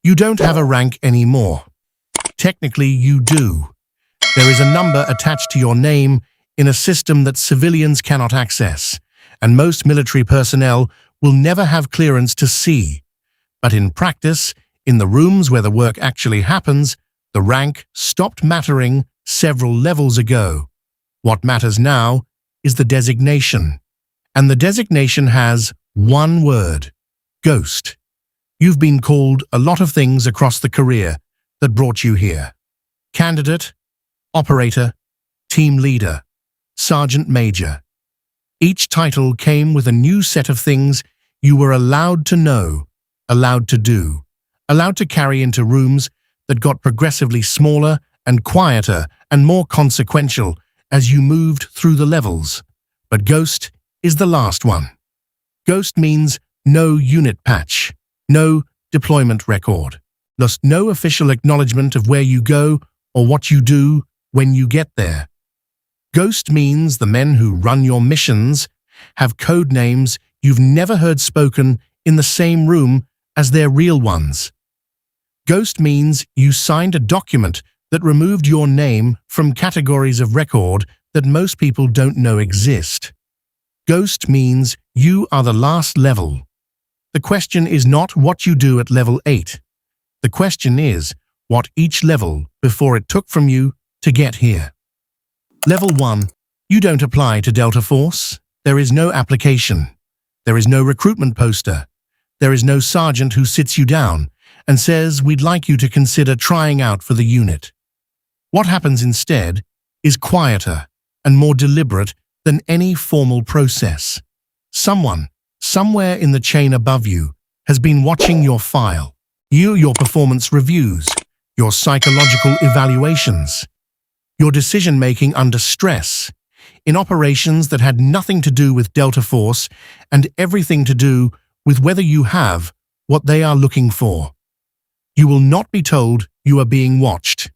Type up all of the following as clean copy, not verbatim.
You don't have a rank anymore. Technically, you do. There is a number attached to your name in a system that civilians cannot access, and most military personnel will never have clearance to see. But in practice, in the rooms where the work actually happens, the rank stopped mattering several levels ago. What matters now is the designation. And the designation has one word: Ghost. You've been called a lot of things across the career that brought you here. Candidate, operator, team leader, sergeant major. Each title came with a new set of things you were allowed to know, allowed to do, allowed to carry into rooms that got progressively smaller and quieter and more consequential as you moved through the levels. But Ghost is the last one. Ghost means no unit patch, no deployment record, thus no official acknowledgement of where you go or what you do when you get there. Ghost means the men who run your missions have code names you've never heard spoken in the same room as their real ones. Ghost means you signed a document that removed your name from categories of record that most people don't know exist. Ghost means you are the last level. The question is not what you do at level 8. The question is what each level before it took from you to get here. Level 1. You don't apply to Delta Force. There is no application. There is no recruitment poster. There is no sergeant who sits you down and says, "We'd like you to consider trying out for the unit." What happens instead is quieter and more deliberate than any formal process. Someone, somewhere in the chain above you, has been watching your file, your performance reviews, your psychological evaluations, your decision-making under stress, in operations that had nothing to do with Delta Force and everything to do with whether you have what they are looking for. You will not be told you are being watched.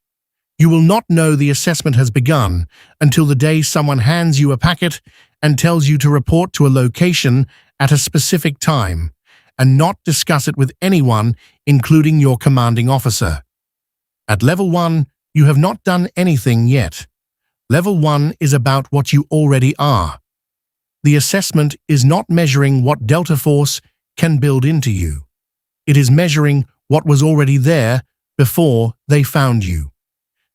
You will not know the assessment has begun until the day someone hands you a packet and tells you to report to a location at a specific time and not discuss it with anyone, including your commanding officer. At level 1, you have not done anything yet. Level 1 is about what you already are. The assessment is not measuring what Delta Force can build into you. It is measuring what was already there before they found you.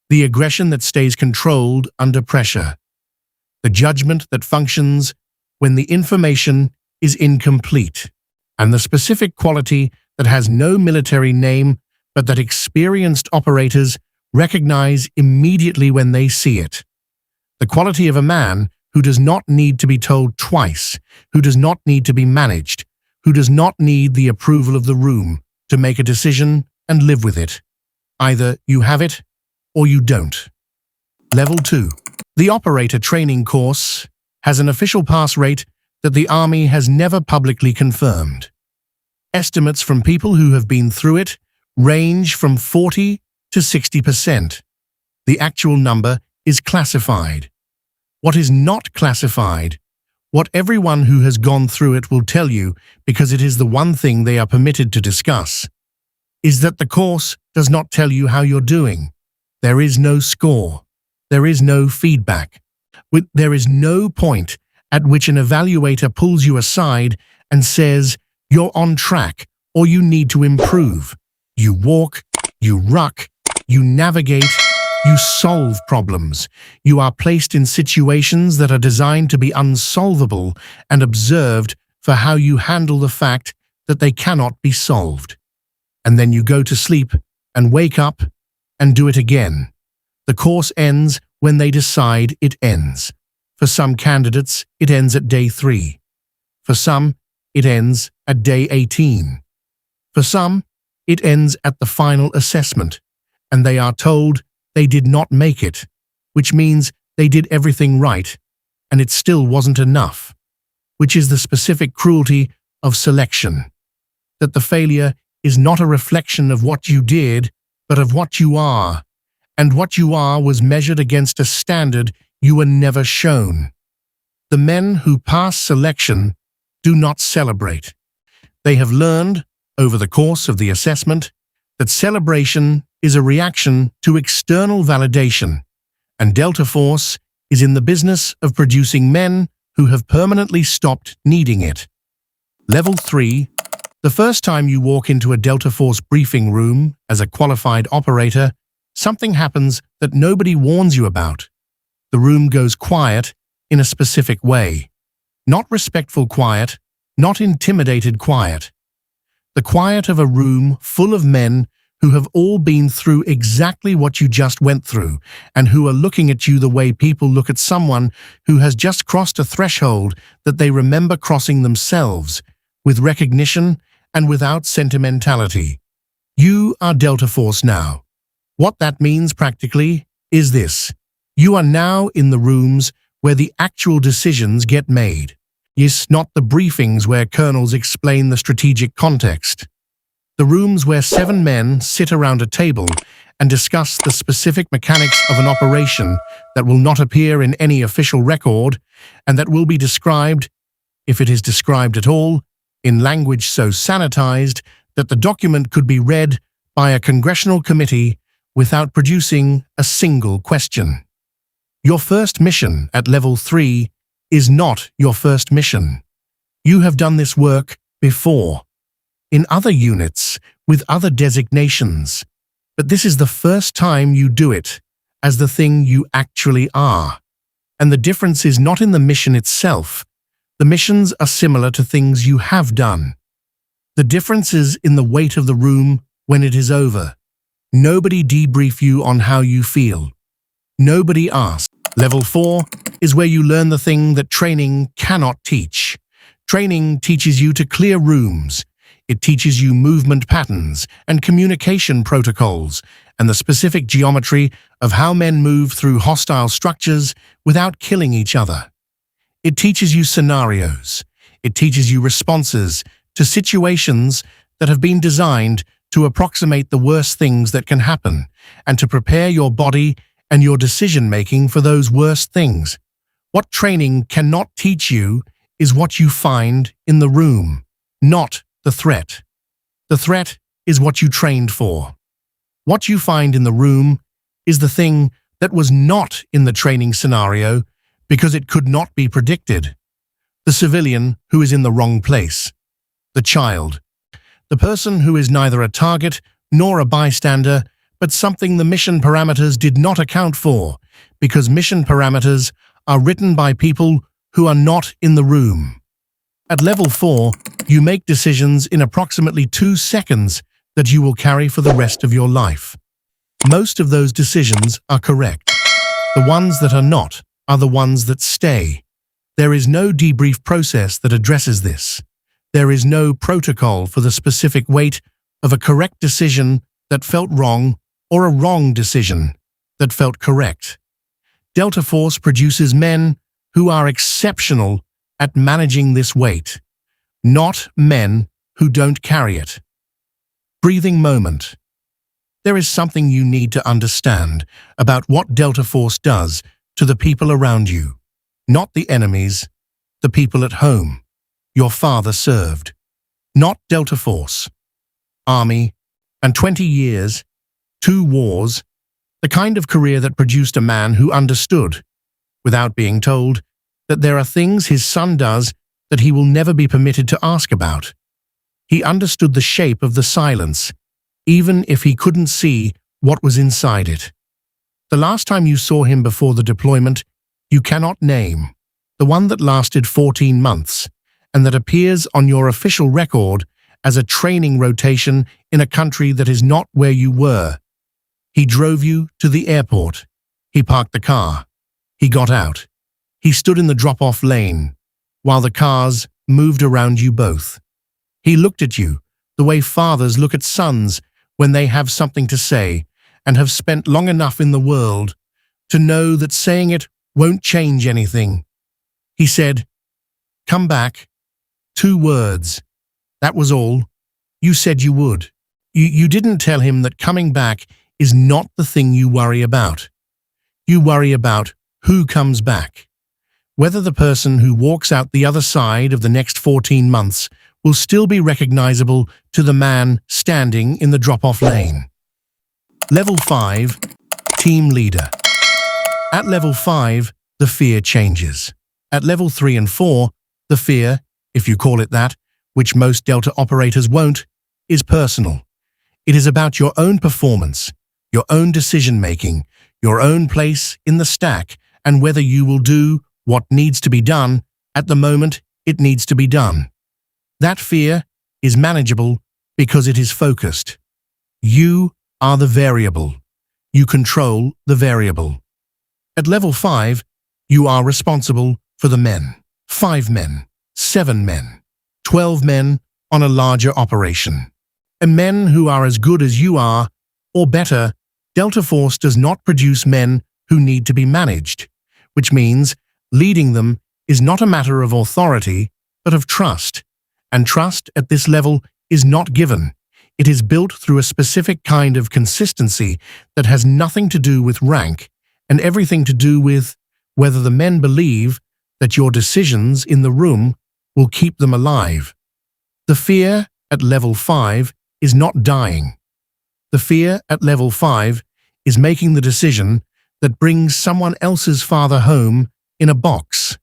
The aggression that stays controlled under pressure. The judgment that functions when the information is incomplete. And the specific quality that has no military name but that experienced operators recognize immediately when they see it. The quality of a man who does not need to be told twice, who does not need to be managed, who does not need the approval of the room to make a decision and live with it. Either you have it or you don't. Level 2. The operator training course has an official pass rate that the Army has never publicly confirmed. Estimates from people who have been through it range from 40 to 60%. The actual number is classified. What is not classified, what everyone who has gone through it will tell you because it is the one thing they are permitted to discuss, is that the course does not tell you how you're doing. There is no score. There is no feedback. There is no point at which an evaluator pulls you aside and says, "You're on track," or "You need to improve." You walk, you ruck, you navigate, you solve problems. You are placed in situations that are designed to be unsolvable and observed for how you handle the fact that they cannot be solved. And then you go to sleep and wake up and do it again. The course ends when they decide it ends. For some candidates, it ends at day 3. For some, it ends at day 18. For some, it ends at the final assessment, and they are told they did not make it, which means they did everything right, and it still wasn't enough, which is the specific cruelty of selection, that the failure is not a reflection of what you did, but of what you are, and what you are was measured against a standard you were never shown. The men who pass selection do not celebrate. They have learned, over the course of the assessment, that celebration is a reaction to external validation, and Delta Force is in the business of producing men who have permanently stopped needing it. Level 3. The first time you walk into a Delta Force briefing room as a qualified operator, something happens that nobody warns you about. The room goes quiet in a specific way. Not respectful quiet, not intimidated quiet. The quiet of a room full of men who have all been through exactly what you just went through and who are looking at you the way people look at someone who has just crossed a threshold that they remember crossing themselves, with recognition and without sentimentality. You are Delta Force now. What that means practically is this. You are now in the rooms where the actual decisions get made. Yes, not the briefings where colonels explain the strategic context. The rooms where 7 men sit around a table and discuss the specific mechanics of an operation that will not appear in any official record and that will be described, if it is described at all, in language so sanitized that the document could be read by a congressional committee without producing a single question. Your first mission at Level 3 is not your first mission. You have done this work before, in other units, with other designations, but this is the first time you do it as the thing you actually are. And the difference is not in the mission itself. The missions are similar to things you have done. The difference is in the weight of the room when it is over. Nobody debrief you on how you feel. Nobody asks. Level 4 is where you learn the thing that training cannot teach. Training teaches you to clear rooms. It teaches you movement patterns and communication protocols and the specific geometry of how men move through hostile structures without killing each other. It teaches you scenarios. It teaches you responses to situations that have been designed to approximate the worst things that can happen and to prepare your body and your decision-making for those worst things. What training cannot teach you is what you find in the room, not the threat. The threat is what you trained for. What you find in the room is the thing that was not in the training scenario because it could not be predicted. The civilian who is in the wrong place. The child. The person who is neither a target nor a bystander, but something the mission parameters did not account for, because mission parameters are written by people who are not in the room. At Level 4, you make decisions in approximately 2 seconds that you will carry for the rest of your life. Most of those decisions are correct. The ones that are not are the ones that stay. There is no debrief process that addresses this. There is no protocol for the specific weight of a correct decision that felt wrong or a wrong decision that felt correct. Delta Force produces men who are exceptional at managing this weight, not men who don't carry it. Breathing moment. There is something you need to understand about what Delta Force does to the people around you, not the enemies, the people at home. Your father served, not Delta Force. Army, and 20 years, 2 wars, the kind of career that produced a man who understood, without being told, that there are things his son does that he will never be permitted to ask about. He understood the shape of the silence, even if he couldn't see what was inside it. The last time you saw him before the deployment, you cannot name, the one that lasted 14 months, and that appears on your official record as a training rotation in a country that is not where you were. He drove you to the airport. He parked the car. He got out. He stood in the drop-off lane, while the cars moved around you both. He looked at you the way fathers look at sons when they have something to say and have spent long enough in the world to know that saying it won't change anything. He said, "Come back." 2 words. That was all. You said you would. You didn't tell him that coming back is not the thing you worry about. You worry about who comes back. Whether the person who walks out the other side of the next 14 months will still be recognizable to the man standing in the drop-off lane. Level 5, Team Leader. At level 5, the fear changes. At level 3 and 4, the fear, if you call it that, which most Delta operators won't, is personal. It is about your own performance, your own decision-making, your own place in the stack, and whether you will do what needs to be done at the moment it needs to be done. That fear is manageable because it is focused. You are the variable. You control the variable. At level 5, you are responsible for the men. 5 men, 7 men, 12 men on a larger operation. And men who are as good as you are, or better. Delta Force does not produce men who need to be managed, which means leading them is not a matter of authority, but of trust. And trust at this level is not given. It is built through a specific kind of consistency that has nothing to do with rank and everything to do with whether the men believe that your decisions in the room will keep them alive. The fear at level 5 is not dying. The fear at level 5 is making the decision that brings someone else's father home in a box.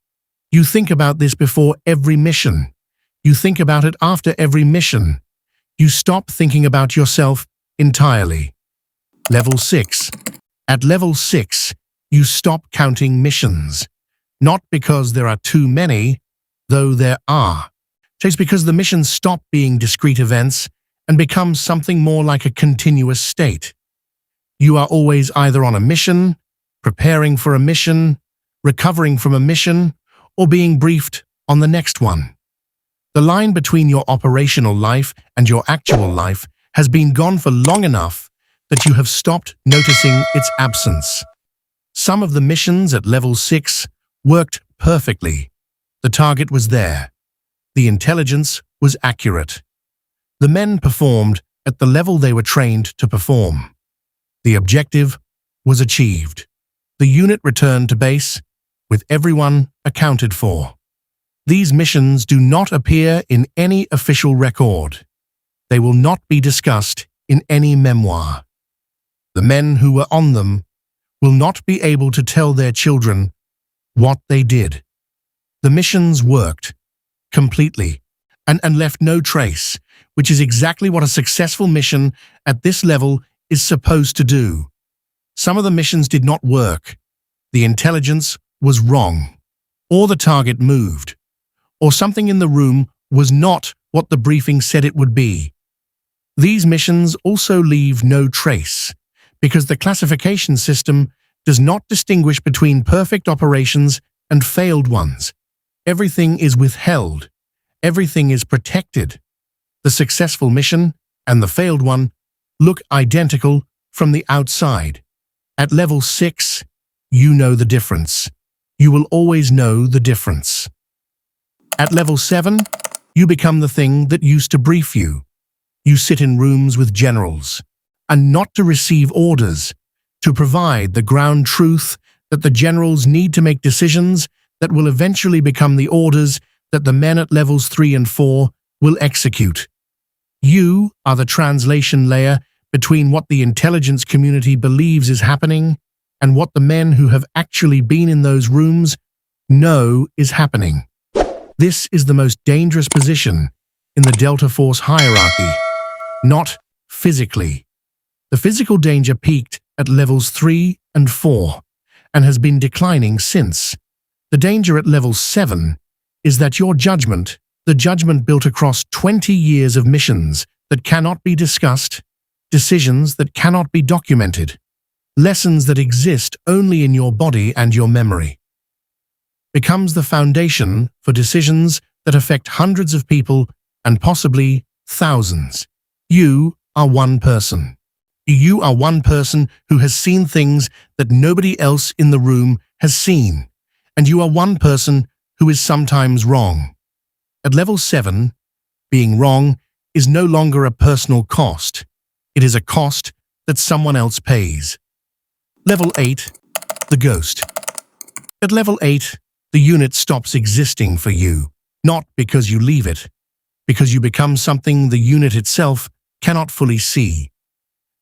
You think about this before every mission. You think about it after every mission. You stop thinking about yourself entirely. Level 6. At level 6, you stop counting missions. Not because there are too many, though there are. It's because the missions stop being discrete events and become something more like a continuous state. You are always either on a mission, preparing for a mission, recovering from a mission, or being briefed on the next one. The line between your operational life and your actual life has been gone for long enough that you have stopped noticing its absence. Some of the missions at level 6 worked perfectly. The target was there. The intelligence was accurate. The men performed at the level they were trained to perform. The objective was achieved. The unit returned to base, with everyone accounted for. These missions do not appear in any official record. They will not be discussed in any memoir. The men who were on them will not be able to tell their children what they did. The missions worked completely and left no trace, which is exactly what a successful mission at this level is supposed to do. Some of the missions did not work. The intelligence was wrong, or the target moved, or something in the room was not what the briefing said it would be. These missions also leave no trace, because the classification system does not distinguish between perfect operations and failed ones. Everything is withheld. Everything is protected. The successful mission and the failed one look identical from the outside. At level 6, you know the difference. You will always know the difference. At level 7, you become the thing that used to brief you. You sit in rooms with generals, and not to receive orders, to provide the ground truth that the generals need to make decisions that will eventually become the orders that the men at levels 3 and 4 will execute. You are the translation layer between what the intelligence community believes is happening and what the men who have actually been in those rooms know is happening. This is the most dangerous position in the Delta Force hierarchy, not physically. The physical danger peaked at levels 3 and 4 and has been declining since. The danger at level 7 is that your judgment, the judgment built across 20 years of missions that cannot be discussed, decisions that cannot be documented, lessons that exist only in your body and your memory, becomes the foundation for decisions that affect hundreds of people and possibly thousands. You are one person. You are one person who has seen things that nobody else in the room has seen, and you are one person who is sometimes wrong. At level 7, being wrong is no longer a personal cost. It is a cost that someone else pays. Level 8, the ghost. At level 8, the unit stops existing for you, not because you leave it, because you become something the unit itself cannot fully see.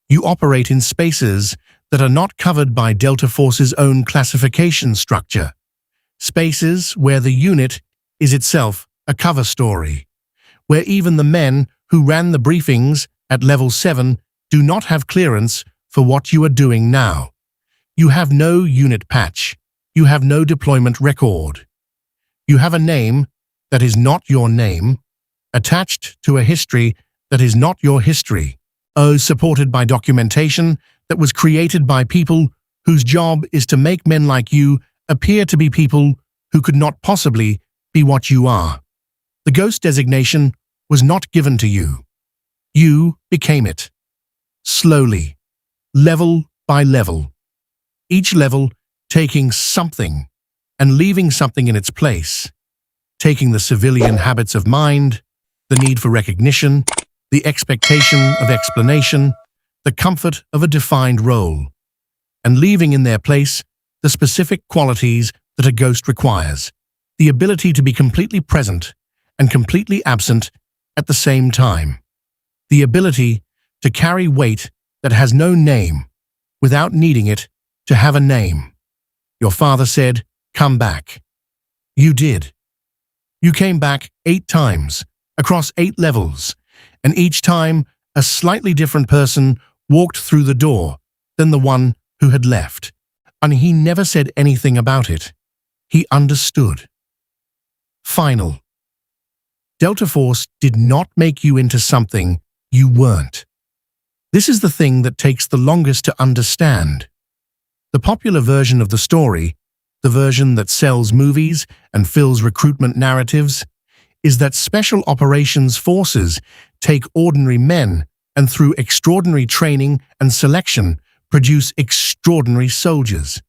You operate in spaces that are not covered by Delta Force's own classification structure, spaces where the unit is itself a cover story, where even the men who ran the briefings at Level 7 do not have clearance for what you are doing now. You have no unit patch. You have no deployment record. You have a name that is not your name, attached to a history that is not your history, supported by documentation that was created by people whose job is to make men like you appear to be people who could not possibly be what you are. The ghost designation was not given to you. You became it. Slowly, level by level. Each level taking something and leaving something in its place. Taking the civilian habits of mind, the need for recognition, the expectation of explanation, the comfort of a defined role, and leaving in their place the specific qualities that a ghost requires, the ability to be completely present and completely absent at the same time, the ability to carry weight that has no name without needing it to have a name. Your father said, "Come back." You did. You came back 8 times, across 8 levels, and each time a slightly different person walked through the door than the one who had left. And he never said anything about it. He understood. Final. Delta Force did not make you into something you weren't. This is the thing that takes the longest to understand. The popular version of the story, the version that sells movies and fills recruitment narratives, is that special operations forces take ordinary men and through extraordinary training and selection produce extraordinary soldiers,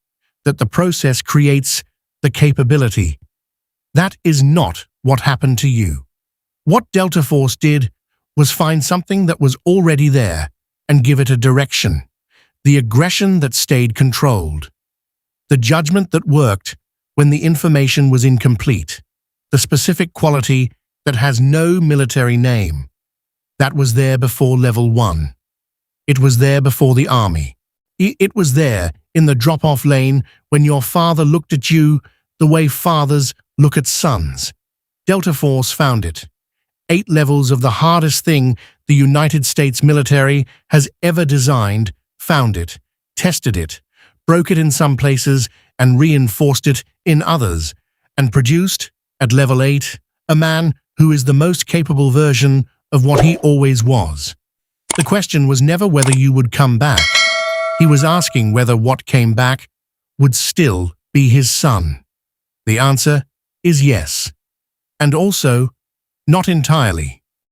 that the process creates the capability. That is not what happened to you. What Delta Force did was find something that was already there and give it a direction, the aggression that stayed controlled, the judgment that worked when the information was incomplete, the specific quality that has no military name. That was there before Level 1. It was there before the army. It was there in the drop-off lane when your father looked at you the way fathers look at sons. Delta Force found it. 8 levels of the hardest thing the United States military has ever designed, found it, tested it, broke it in some places and reinforced it in others, and produced, at Level 8, a man who is the most capable version of what he always was. The question was never whether you would come back. He was asking whether what came back would still be his son. The answer is yes. And also, not entirely.